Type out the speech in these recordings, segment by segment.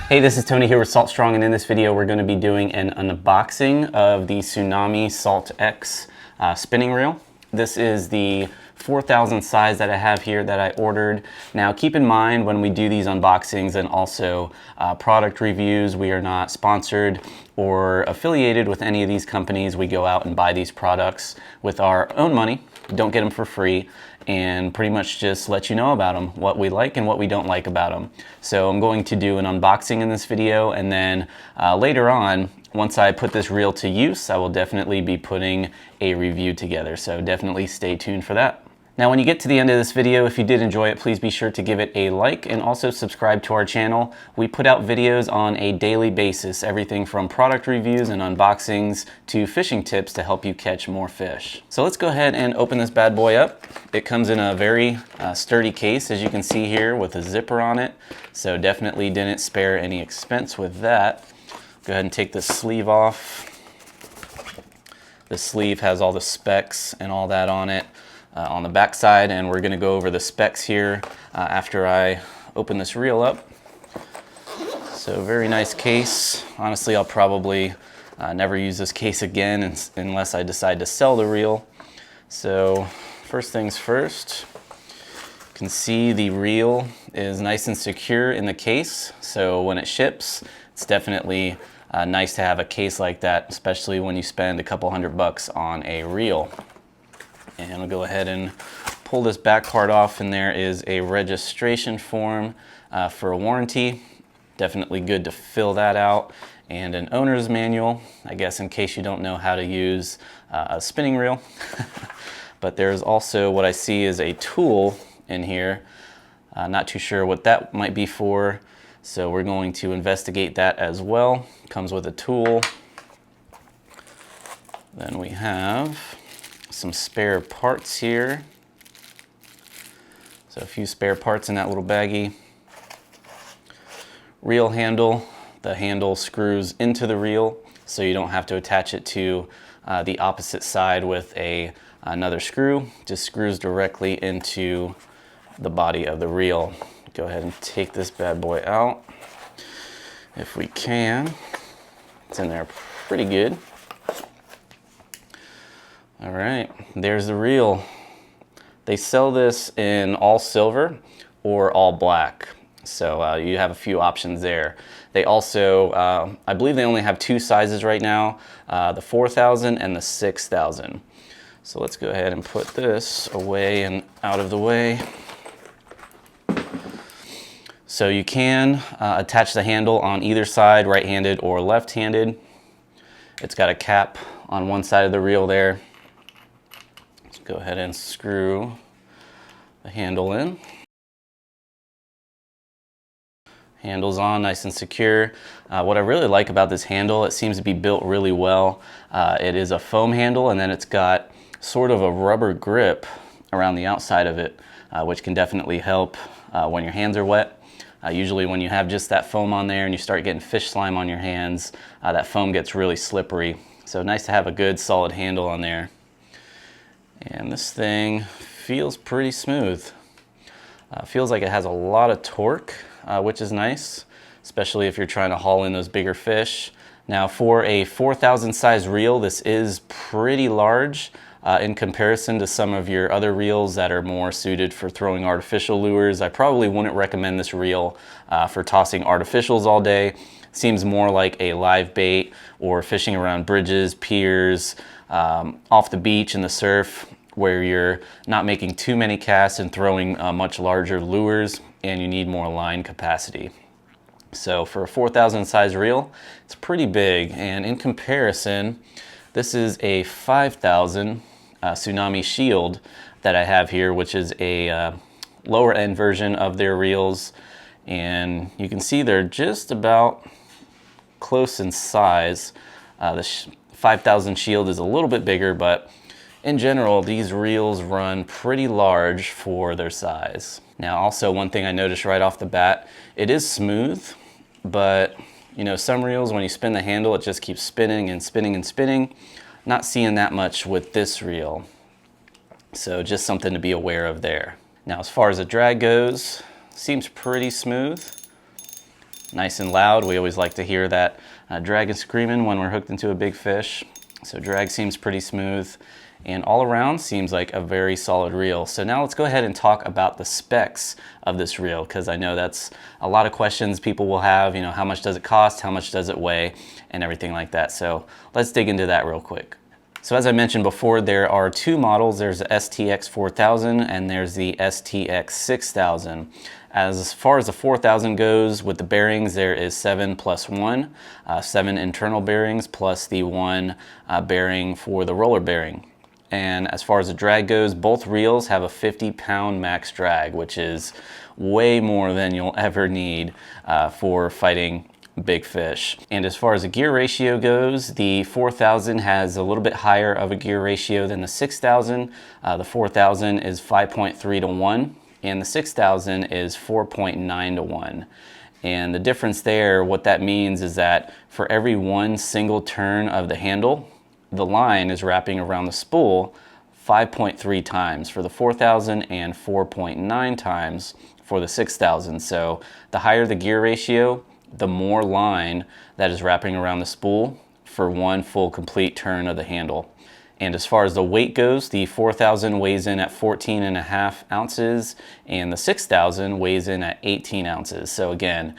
Hey, this is Tony here with Salt Strong, and in this video we're going to be doing an unboxing of the Tsunami Salt X spinning reel. This is the 4,000 size that I have here that I ordered. Now keep in mind when we do these unboxings and also product reviews, we are not sponsored or affiliated with any of these companies. We go out and buy these products with our own money, don't get them for free, and pretty much just let you know about them, what we like and what we don't like about them. So I'm going to do an unboxing in this video, and then later on, once I put this reel to use, I will definitely be putting a review together. So definitely stay tuned for that. Now when you get to the end of this video, if you did enjoy it, please be sure to give it a like and also subscribe to our channel. We put out videos on a daily basis, everything from product reviews and unboxings to fishing tips to help you catch more fish. So let's go ahead and open this bad boy up. It comes in a very sturdy case, as you can see here, with a zipper on it. So definitely didn't spare any expense with that. Go ahead and take this sleeve off. The sleeve has all the specs and all that on it. On the back side, and we're going to go over the specs here after I open this reel up. So very nice case. Honestly, I'll probably never use this case again unless I decide to sell the reel. So first things first, you can see the reel is nice and secure in the case, so when it ships, it's definitely nice to have a case like that, especially when you spend a couple $100 on a reel. And I'll go ahead and pull this back part off, and there is a registration form for a warranty. Definitely good to fill that out. And an owner's manual, I guess in case you don't know how to use a spinning reel. But there's also what I see is a tool in here. Not too sure what that might be for, so we're going to investigate that as well. Comes with a tool. Then we have some spare parts here. So a few spare parts in that little baggie. Reel handle. The handle screws into the reel, so you don't have to attach it to the opposite side with another screw. Just screws directly into the body of the reel. Go ahead and take this bad boy out if we can. It's in there pretty good. All right, there's the reel. They sell this in all silver or all black. So you have a few options there. They also, I believe they only have two sizes right now, the 4,000 and the 6,000. So let's go ahead and put this away and out of the way. So you can attach the handle on either side, right-handed or left-handed. It's got a cap on one side of the reel there. Go ahead and screw the handle in. Handle's on, nice and secure. What I really like about this handle, it seems to be built really well. It is a foam handle, and then it's got sort of a rubber grip around the outside of it, which can definitely help when your hands are wet. Usually when you have just that foam on there and you start getting fish slime on your hands, that foam gets really slippery. So nice to have a good solid handle on there. And this thing feels pretty smooth. Feels like it has a lot of torque, which is nice, especially if you're trying to haul in those bigger fish. Now for a 4,000 size reel, this is pretty large in comparison to some of your other reels that are more suited for throwing artificial lures. I probably wouldn't recommend this reel for tossing artificials all day. Seems more like a live bait or fishing around bridges, piers, off the beach in the surf, where you're not making too many casts and throwing much larger lures, and you need more line capacity. So for a 4,000 size reel, it's pretty big, and in comparison, this is a 5,000 Tsunami Shield that I have here, which is a lower end version of their reels, and you can see they're just about close in size. The 5,000 Shield is a little bit bigger, but in general, these reels run pretty large for their size. Now, also one thing I noticed right off the bat, it is smooth, but you know, some reels, when you spin the handle, it just keeps spinning and spinning and spinning. Not seeing that much with this reel. So just something to be aware of there. Now, as far as the drag goes, seems pretty smooth. nice and loud. We always like to hear that drag and screaming when we're hooked into a big fish. So drag seems pretty smooth, and all around seems like a very solid reel. So now let's go ahead and talk about the specs of this reel, because I know that's a lot of questions people will have. You know, how much does it cost, how much does it weigh, and everything like that. So let's dig into that real quick. So as I mentioned before, there are two models. There's the STX 4000 and there's the STX 6000. As far as the 4000 goes, with the bearings, there is 7 plus 1, 7 internal bearings plus the 1 bearing for the roller bearing. And as far as the drag goes, both reels have a 50-pound max drag, which is way more than you'll ever need for fighting big fish. And as far as the gear ratio goes, the 4000 has a little bit higher of a gear ratio than the 6000. The 4000 is 5.3 to 1, and the 6000 is 4.9 to 1. And the difference there, what that means is that for every one single turn of the handle, the line is wrapping around the spool 5.3 times for the 4000 and 4.9 times for the 6000. So the higher the gear ratio, the more line that is wrapping around the spool for one full complete turn of the handle. And as far as the weight goes, the 4000 weighs in at 14.5 ounces and the 6000 weighs in at 18 ounces. So again,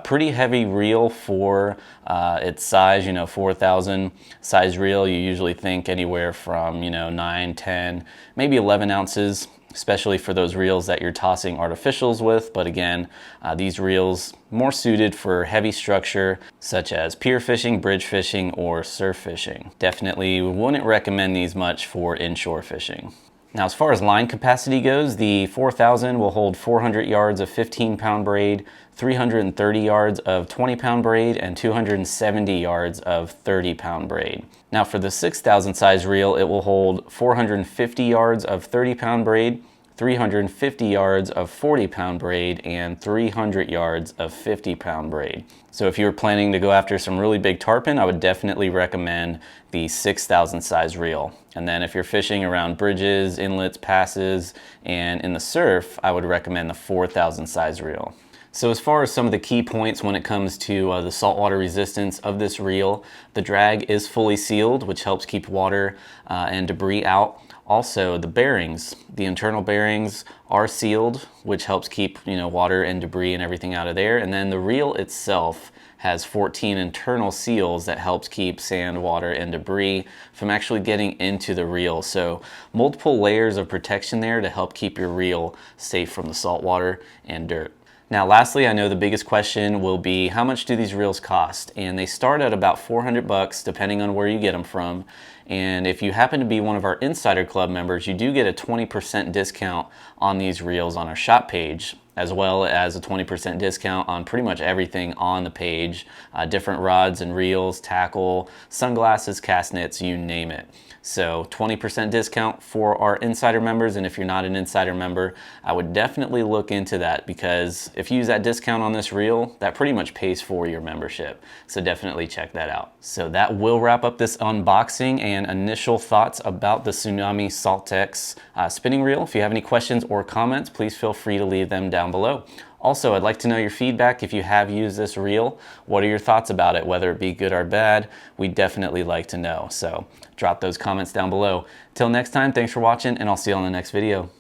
pretty heavy reel for its size. You know, 4000 size reel, you usually think anywhere from, 9, 10, maybe 11 ounces, especially for those reels that you're tossing artificials with. But again, these reels more suited for heavy structure such as pier fishing, bridge fishing, or surf fishing. Definitely wouldn't recommend these much for inshore fishing. Now, as far as line capacity goes, the 4000 will hold 400 yards of 15-pound braid, 330 yards of 20-pound braid, and 270 yards of 30-pound braid. Now, for the 6000 size reel, it will hold 450 yards of 30-pound braid, 350 yards of 40-pound braid, and 300 yards of 50-pound braid. So if you were planning to go after some really big tarpon, I would definitely recommend the 6000 size reel. And then if you're fishing around bridges, inlets, passes, and in the surf, I would recommend the 4000 size reel. So as far as some of the key points when it comes to the saltwater resistance of this reel, the drag is fully sealed, which helps keep water and debris out. Also, the bearings, the internal bearings are sealed, which helps keep, water and debris and everything out of there. And then the reel itself has 14 internal seals that helps keep sand, water, and debris from actually getting into the reel. So multiple layers of protection there to help keep your reel safe from the salt water and dirt. Now, lastly, I know the biggest question will be, how much do these reels cost? And they start at about 400 bucks, depending on where you get them from. And if you happen to be one of our Insider Club members, you do get a 20% discount on these reels on our shop page, as well as a 20% discount on pretty much everything on the page, different rods and reels, tackle, sunglasses, cast nets, you name it. So 20% discount for our Insider members, and if you're not an Insider member, I would definitely look into that, because if you use that discount on this reel, that pretty much pays for your membership. So definitely check that out. So that will wrap up this unboxing and initial thoughts about the Tsunami Salt X spinning reel. If you have any questions or comments, please feel free to leave them down below. Also, I'd like to know your feedback if you have used this reel. What are your thoughts about it, whether it be good or bad? We'd definitely like to know. So drop those comments down below. Till next time, thanks for watching, and I'll see you on the next video.